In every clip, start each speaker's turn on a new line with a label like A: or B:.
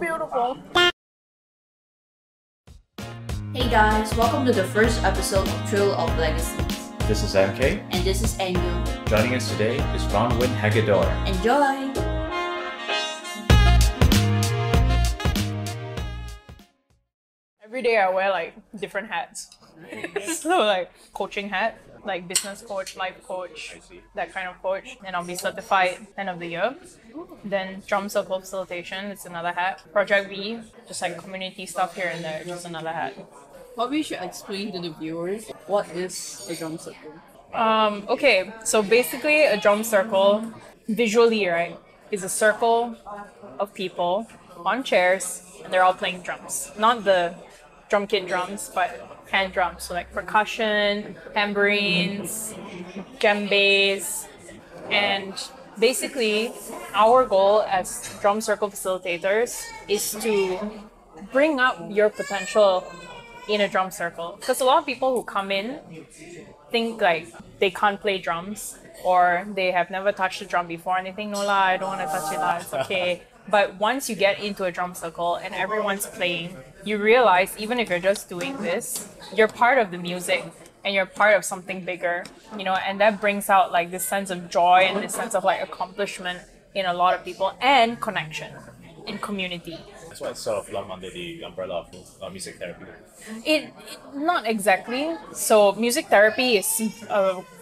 A: beautiful.
B: Hey guys, welcome to the first episode of Trail of Legacies.
C: This is MK.
B: And this is Angel.
C: Joining us today is Bronwyn Hagedorn.
B: Enjoy!
A: Every day I wear like different hats. So like coaching hat, like business coach, life coach, that kind of coach. And I'll be certified end of the year. Then drum circle facilitation, it's another hat. Project V, just like community stuff here and there, just another hat.
D: Probably should explain to the viewers what is a drum circle.
A: Okay, so basically a drum circle, visually, right, is a circle of people on chairs and they're all playing drums. Not the drum kit drums, but hand drums, so like percussion, tambourines, djembes, and basically our goal as drum circle facilitators is to bring up your potential in a drum circle. Because a lot of people who come in think like they can't play drums or they have never touched a drum before and they think, no lah, I don't want to touch it lah, it's okay. But once you get into a drum circle and everyone's playing, you realize even if you're just doing this, you're part of the music and you're part of something bigger, you know, and that brings out like this sense of joy and this sense of like accomplishment in a lot of people and connection and community.
C: That's why it's sort of lumped under the umbrella of music therapy.
A: It not exactly. So music therapy is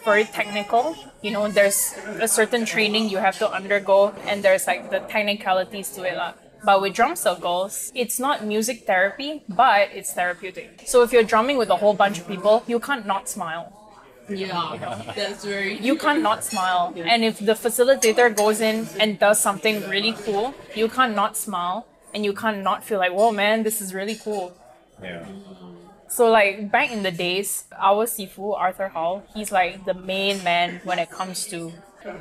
A: very technical. You know, there's a certain training you have to undergo, and there's like the technicalities to it. But with drum circles, it's not music therapy, but it's therapeutic. So if you're drumming with a whole bunch of people, you can't not smile.
D: Yeah, that's very...
A: You can't not smile. And if the facilitator goes in and does something really cool, you can't not smile. And you can't not feel like, whoa man, this is really cool.
C: Yeah.
A: So like back in the days, our Sifu, Arthur Hall, he's like the main man when it comes to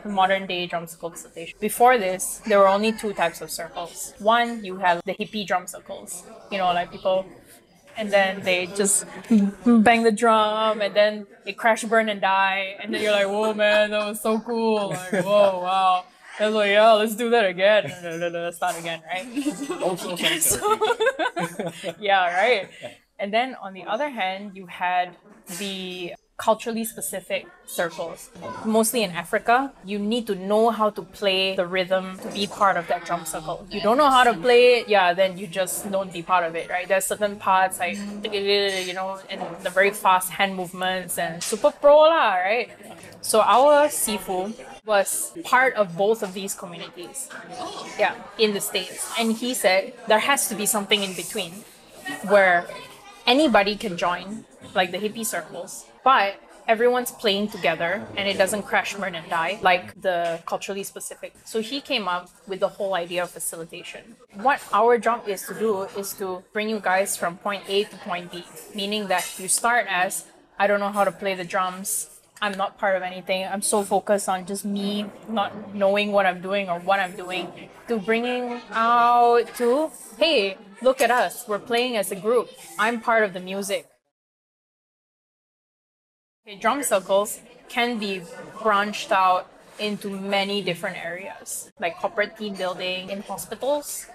A: modern day drum circle facilitation. Before this, there were only two types of circles. One, you have the hippie drum circles. You know, like people, and then they just bang the drum and then they crash, burn and die. And then you're like, whoa man, that was so cool. Like, whoa, wow. I was like, yeah, let's do that again. Let's start again, right? Yeah, right. And then on the other hand, you had the culturally specific circles. Mostly in Africa, you need to know how to play the rhythm to be part of that drum circle. You don't know how to play it, yeah, then you just don't be part of it, right? There's certain parts like, you know, and the very fast hand movements and super pro lah, right? So our Sifu was part of both of these communities, yeah, in the States. And he said there has to be something in between where anybody can join, like the hippie circles, but everyone's playing together and it doesn't crash, burn and die like the culturally specific. So he came up with the whole idea of facilitation. What our job is to do is to bring you guys from point A to point B, meaning that you start as, I don't know how to play the drums, I'm not part of anything, I'm so focused on just me not knowing what I'm doing or what I'm doing, to bringing out to, hey, look at us, we're playing as a group, I'm part of the music. Okay, drum circles can be branched out into many different areas, like corporate team building in hospitals,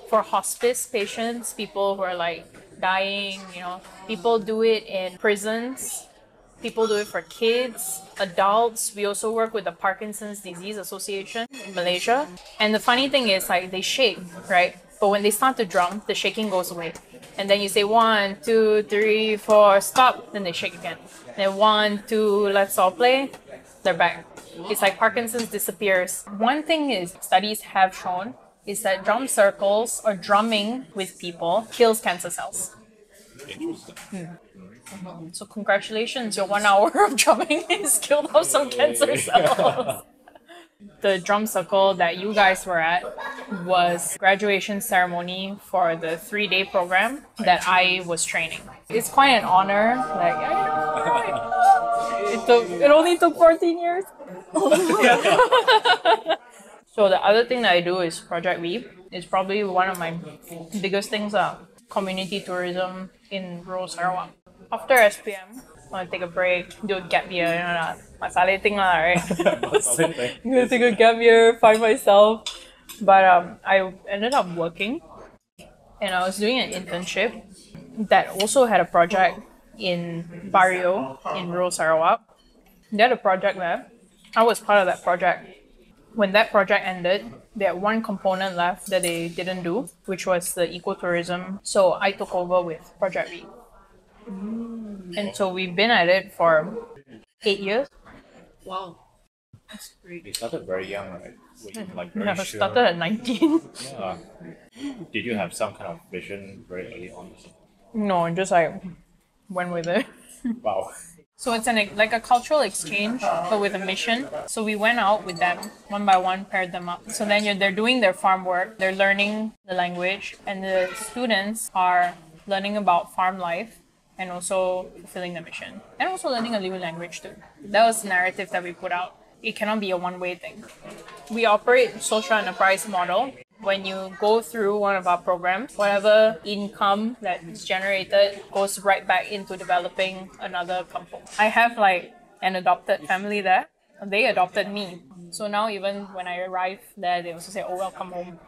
A: for hospice patients, people who are like dying, you know, people do it in prisons. People do it for kids, adults. We also work with the Parkinson's Disease Association in Malaysia. And the funny thing is, like, they shake, right? But when they start to drum, the shaking goes away. And then you say 1, 2, 3, 4, stop. Then they shake again. Then 1, 2, let's all play. They're back. It's like Parkinson's disappears. One thing is, studies have shown, is that drum circles or drumming with people kills cancer cells.
C: Interesting.
A: So congratulations, your 1 hour of drumming is killed off some cancer cells. The drum circle that you guys were at was graduation ceremony for the 3-day program that I was training. It's quite an honor. Like, it only took 14 years. So the other thing that I do is Project V. It's probably one of my biggest things, community tourism in rural Sarawak. After SPM, I want to take a break, do a gap year, you know, that masala thing lah, right? I'm going to take a gap year, find myself. But I ended up working and I was doing an internship that also had a project in Barrio in rural Sarawak. They had a project there. I was part of that project. When that project ended, they had one component left that they didn't do, which was the ecotourism. So I took over with Project B. And so we've been at it for 8 years.
D: Wow. That's great.
C: You started very young, right? Were you like very
A: Yeah, I
C: sure?
A: started at 19.
C: Yeah. Did you have some kind of vision very early on?
A: No, just like went with it.
C: Wow.
A: So it's like a cultural exchange, but with a mission. So we went out with them one by one, paired them up. So then they're doing their farm work, they're learning the language, and the students are learning about farm life and also fulfilling the mission, and also learning a new language too. That was the narrative that we put out. It cannot be a one-way thing. We operate social enterprise model. When you go through one of our programs, whatever income that's generated goes right back into developing another kampong. I have like an adopted family there. They adopted me. So now even when I arrive there, they also say, "Oh, welcome home."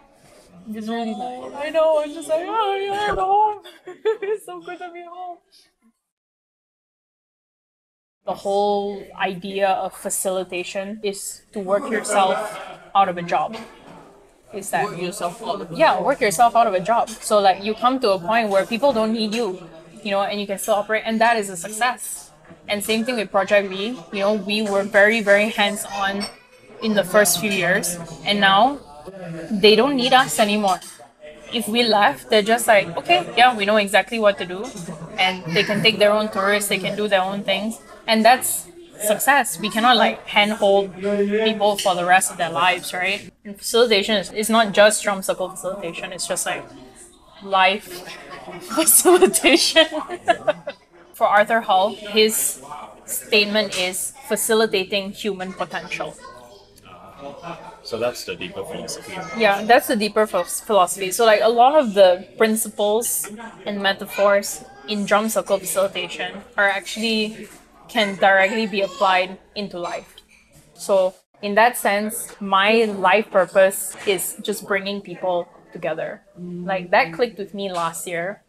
A: It's really nice. I know, I'm just like, "Oh yeah, I'm home." It's so good to be home. The whole idea of facilitation is to work yourself out of a job. Is that
D: Work yourself out of it.
A: yeah, work yourself out of a job. So like you come to a point where people don't need you, and you can still operate, and that is a success. And same thing with Project B. We were very, very hands-on in the first few years, and now they don't need us anymore. If we left, they're just like, okay, yeah, we know exactly what to do, and they can take their own tourists, they can do their own things, and that's success. We cannot like handhold people for the rest of their lives, right? And facilitation is not just drum circle facilitation, it's just like life facilitation. For Arthur Hall, his statement is facilitating human potential.
C: So that's the deeper philosophy.
A: Yeah, that's the deeper philosophy. So like a lot of the principles and metaphors in drum circle facilitation are actually can directly be applied into life. So in that sense, my life purpose is just bringing people together. Like that clicked with me last year,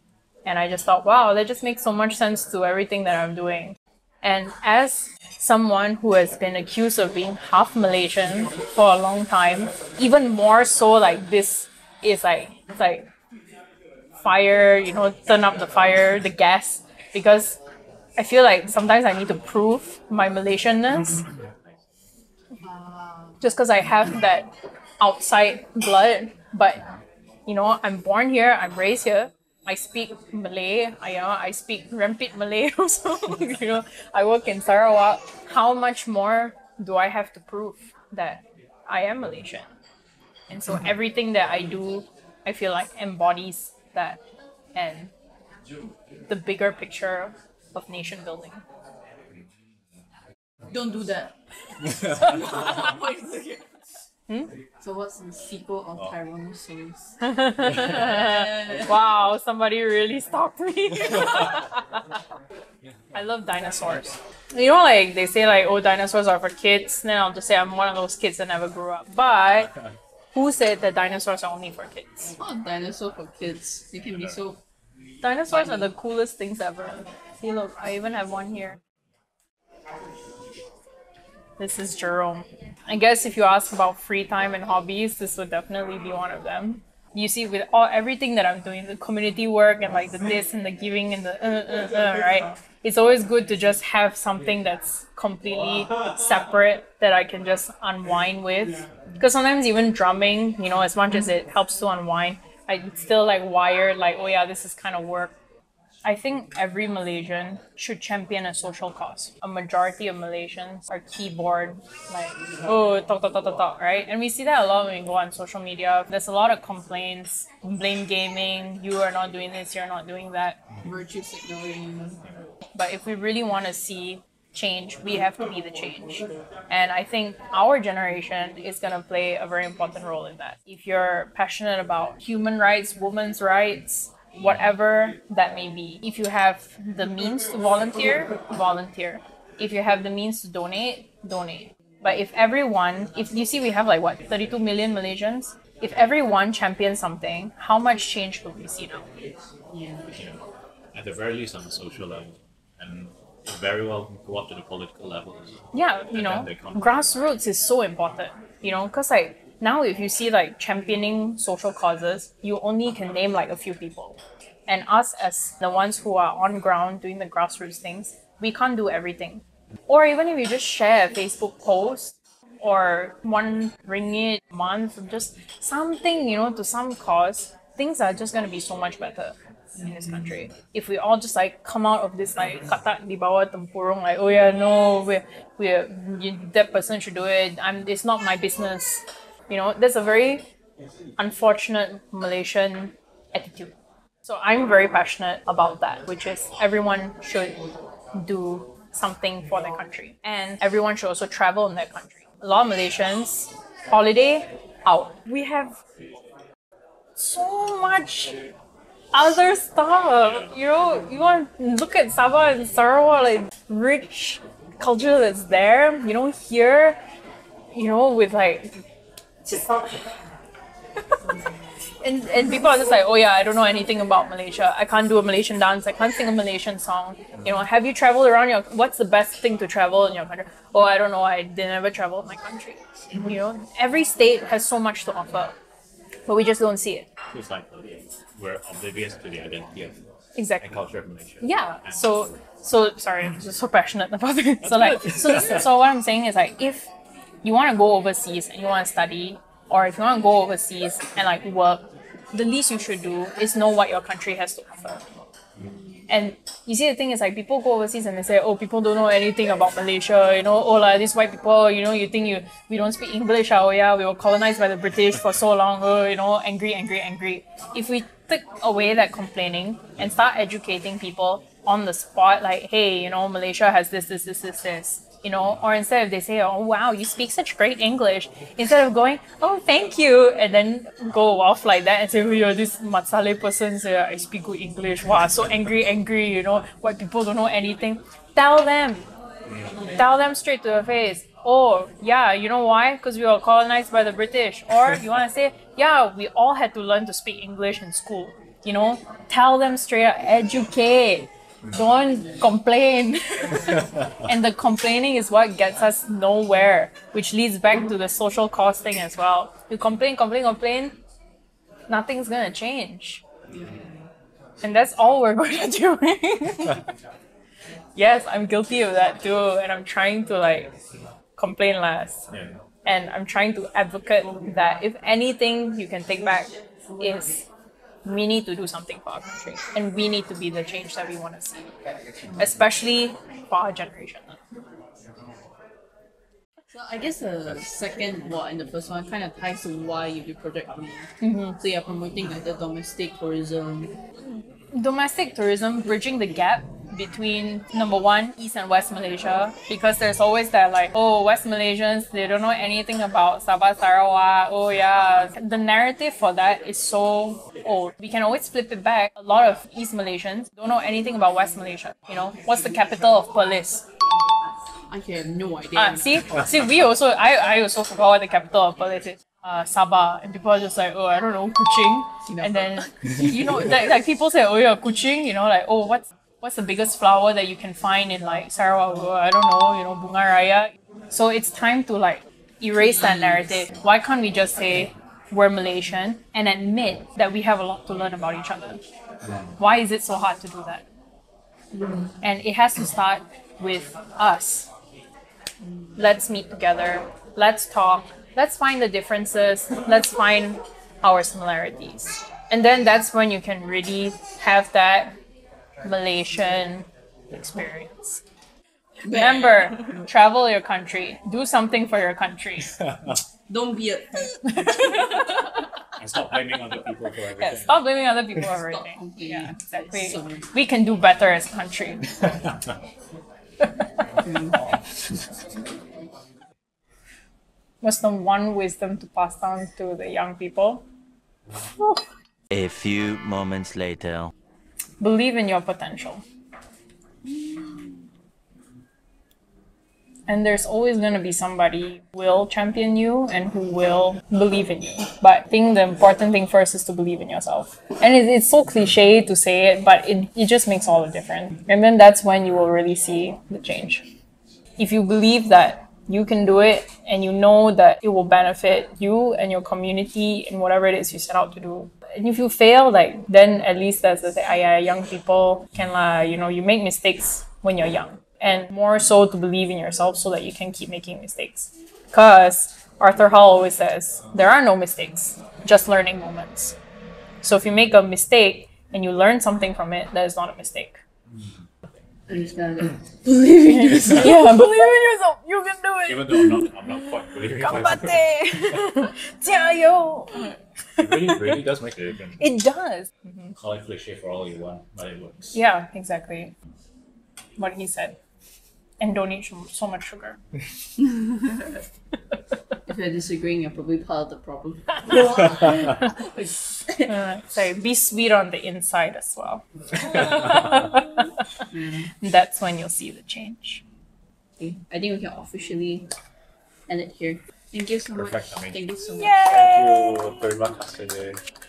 A: and I just thought, wow, that just makes so much sense to everything that I'm doing. And as someone who has been accused of being half Malaysian for a long time, even more so, like this is it's like fire, turn up the fire, the gas, because I feel like sometimes I need to prove my Malaysianness just because I have that outside blood. But, I'm born here, I'm raised here, I speak Malay, I speak Rempit Malay also, I work in Sarawak. How much more do I have to prove that I am Malaysian? And so everything that I do, I feel like embodies that and the bigger picture of nation building.
D: Don't do that. Wait a second. So what's the sequel of Tyrannosaurus?
A: Wow, somebody really stopped me. I love dinosaurs. Like they say like, oh, dinosaurs are for kids. Then I'll just say I'm one of those kids that never grew up. But who said that dinosaurs are only for kids?
D: Not a dinosaur for kids. They can be so.
A: Dinosaurs are the coolest things ever. See, look, I even have one here. This is Jerome. I guess if you ask about free time and hobbies, this would definitely be one of them. You see, with everything that I'm doing, the community work and like the this and the giving and the right? It's always good to just have something that's completely separate that I can just unwind with. Because sometimes even drumming, as much as it helps to unwind, I'm still like wired like, oh yeah, this is kind of work. I think every Malaysian should champion a social cause. A majority of Malaysians are keyboard, like, oh, talk, right? And we see that a lot when we go on social media. There's a lot of complaints, blame gaming, you are not doing this, you're not doing that.
D: Virtue signaling.
A: But if we really want to see change, we have to be the change. And I think our generation is going to play a very important role in that. If you're passionate about human rights, women's rights, whatever that may be. If you have the means to volunteer, volunteer. If you have the means to donate, donate. But if you see we have like 32 million Malaysians, if everyone champions something, how much change will we see now?
C: Yeah. At the very least on the social level, and very well go up to the political level as well.
A: Yeah, you
C: And
A: know,
C: then they come-
A: grassroots is so important, you know, because like now if you see like championing social causes, you only can name like a few people. And us as the ones who are on ground doing the grassroots things, we can't do everything. Or even if you just share a Facebook post or one ringgit a month, just something, you know, to some cause, things are just going to be so much better in this country. If we all just like come out of this like katak di bawah tempurung, like, oh yeah, no, that person should do it, it's not my business. You know, that's a very unfortunate Malaysian attitude. So I'm very passionate about that, which is everyone should do something for their country. And everyone should also travel in their country. A lot of Malaysians, holiday, out. We have so much other stuff. You know, you want to look at Sabah and Sarawak, like rich culture that's there. You know, here, you know, with like just and people are just like, oh yeah, I don't know anything about Malaysia. I can't do a Malaysian dance. I can't sing a Malaysian song. You know, have you traveled around what's the best thing to travel in your country? Oh, I don't know. I never traveled my country. You know, every state has so much to offer, but we just don't see it.
C: It's like we're oblivious to the identity of
A: Exactly.
C: and culture of Malaysia.
A: Yeah.
C: And
A: So sorry, I'm just so passionate about it. So what I'm saying is like, if you want to go overseas and you want to study, or if you want to go overseas and like work, the least you should do is know what your country has to offer. And you see, the thing is like, people go overseas and they say, oh, people don't know anything about Malaysia, you know, oh, like these white people, you know, you think we don't speak English, oh yeah, we were colonized by the British for so long, oh, you know, angry. If we take away that complaining and start educating people on the spot, like, hey, you know, Malaysia has this, you know, or instead of they say, oh wow, you speak such great English, instead of going, oh thank you, and then go off like that and say, oh yeah, this Mat Saleh person say I speak good English, wow, so angry, you know, white people don't know anything. Tell them straight to their face, oh yeah, you know why? Because we were colonized by the British. Or you want to say, yeah, we all had to learn to speak English in school. You know, tell them straight up, educate. Don't complain. And the complaining is what gets us nowhere, which leads back to the social cost thing as well. You complain, nothing's gonna change. And that's all we're going to do. Yes, I'm guilty of that too, and I'm trying to like complain less.
C: Yeah.
A: And I'm trying to advocate that if anything you can take back is we need to do something for our country, and we need to be the change that we want to see, especially for our generation.
D: So I guess the second one and the first one kind of ties to why you do Project Blue. So you're promoting like the domestic tourism.
A: Domestic tourism, bridging the gap between number one, East and West Malaysia, because there's always that like, oh, West Malaysians, they don't know anything about Sabah Sarawak. Oh yeah, the narrative for that is so old. We can always flip it back. A lot of East Malaysians don't know anything about West Malaysia. You know, what's the capital of Perlis?
D: I have no idea.
A: See, I also forgot what the capital of Perlis is. Sabah, and people are just like, oh, I don't know, Kuching. And then, you know, like people say, oh yeah, Kuching, you know, like, oh, what's the biggest flower that you can find in like Sarawak? Oh, I don't know, you know, Bunga Raya. So it's time to like erase that narrative. Why can't we just say we're Malaysian and admit that we have a lot to learn about each other? Why is it so hard to do that? And it has to start with us. Let's meet together. Let's talk. Let's find the differences. Let's find our similarities. And then that's when you can really have that Malaysian experience. Remember, travel your country. Do something for your country.
D: Don't be a
C: And stop blaming other people for everything.
A: Yeah, stop blaming other people for everything.
D: complaining.
A: Yeah, exactly.
D: Sorry.
A: We can do better as a country. What's the one wisdom to pass down to the young people?
E: A few moments later.
A: Believe in your potential. And there's always going to be somebody who will champion you and who will believe in you. But I think the important thing first is to believe in yourself. And it's so cliche to say it, but it just makes all the difference. And then that's when you will really see the change. If you believe that you can do it and you know that it will benefit you and your community and whatever it is you set out to do. And if you fail, like, then at least as I say, young people can, you make mistakes when you're young. And more so to believe in yourself so that you can keep making mistakes. Because Arthur Hall always says, there are no mistakes, just learning moments. So if you make a mistake and you learn something from it, that is not a mistake.
D: I'm just gonna believe in yourself.
A: Yeah, believe in yourself. You can do it.
C: Even though I'm not quite believing myself.
A: Ganbatte! 加油!
C: It really does make a difference.
A: It does.
C: Call it cliche for all you want, but it works.
A: Yeah, exactly. What he said. And don't eat so much sugar.
D: If you're disagreeing, you're probably part of the problem.
A: So be sweet on the inside as well. That's when you'll see the change.
D: Okay, I think we can officially end it here. Thank you so
C: Perfect.
D: much. Thank you so much.
A: Yay!
C: Thank you. Terima kasih.